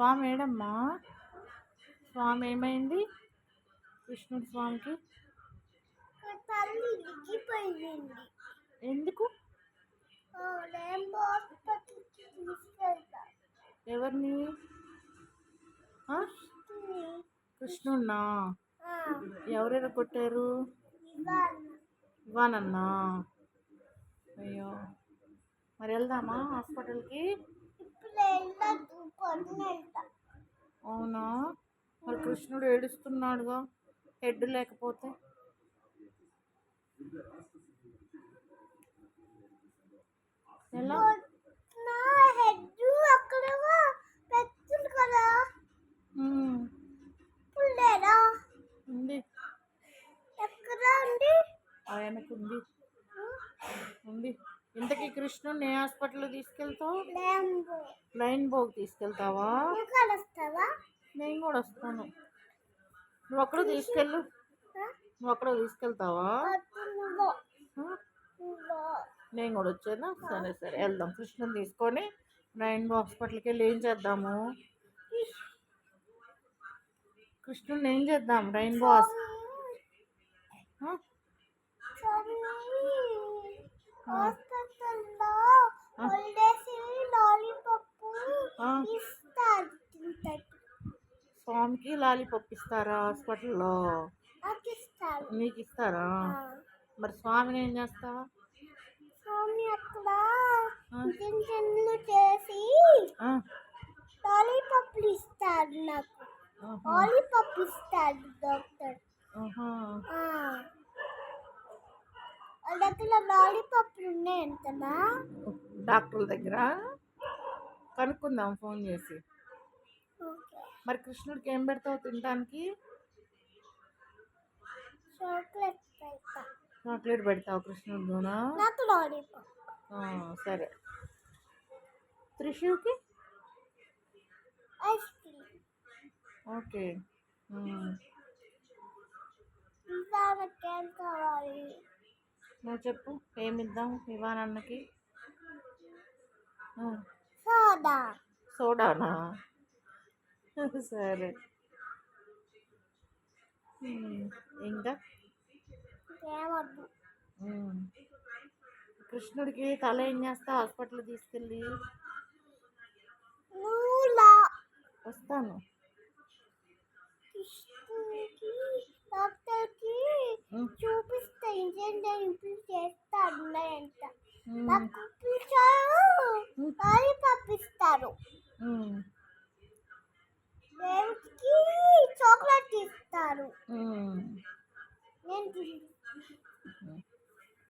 స్వామి ఏడమ్మా? స్వామి ఏమైంది? కృష్ణుడి స్వామికి ఎందుకు? ఎవరిని? కృష్ణుడినా? ఎవరెవరు కొట్టారు? ఇవానన్నా? అయ్యో, మరి వెళ్దామా హాస్పిటల్కి? అవునా? మరి కృష్ణుడు ఏడుస్తున్నాడుగా హెడ్ లేకపోతే. ఎలా? ఉంది. ఆయనకు ఉంది. ఉంది. ఇంతకీ కృష్ణుని ఏ హాస్పిటల్ తీసుకెళ్తావు? లైన్ బోగ్ తీసుకెళ్తావా? నేను కూడా వస్తాను. నువ్వు అక్కడ తీసుకెళ్ళు. నువ్వు అక్కడ తీసుకెళ్తావా? నేను కూడా వచ్చేదా? సరే సరే వెళ్దాం. కృష్ణుని తీసుకొని రెయిన్బో హాస్పిటల్కి వెళ్ళి ఏం చేద్దాము? కృష్ణుని ఏం చేద్దాం రెయిన్బో స్వామికి లాలీపాప్ ఇస్తారా హాస్పిటల్లో? నీకు ఇస్తారా? మరి స్వామిని ఏం చేస్తావా? స్వామి అక్కడ ఇంజెక్షన్లు చేసి లాలీపాప్లు ఇస్తాడు. నాకు లాలీపాప్ ఇస్తాడు డాక్టర్. వాళ్ళ దగ్గర లాలీపాప్లు ఉన్నాయంటనా? డాక్టర్ల దగ్గర కనుక్కుందాం ఫోన్ చేసి. మరి కృష్ణుడికి ఏం పెడతావు తినడానికి? చాక్లెట్ పెడతావు కృష్ణుడిలోనా? నాకు లాలీపాప్. సరే. త్రిశూకి ఐస్ క్రీమ్. ఓకే. ఏం కావాలి? నువ్వు చెప్పు ఏమిద్దాం ఇవానన్నకి? సోడా. సోడానా? సరే. ఇంకా ఏమద్దు. కృష్ణుడికి తల ఏం చేస్తా హాస్పిటల్ తీసుకెళ్ళి? వస్తాను. కృష్ణుడికి డాక్టర్కి చూపిస్తే ఇంజెక్షన్ చేస్తాడు ఉన్నాయంట. నాకు లాలీపాప్ ఇస్తారు. దేవుడికి చాక్లెట్ ఇస్తారు. నేను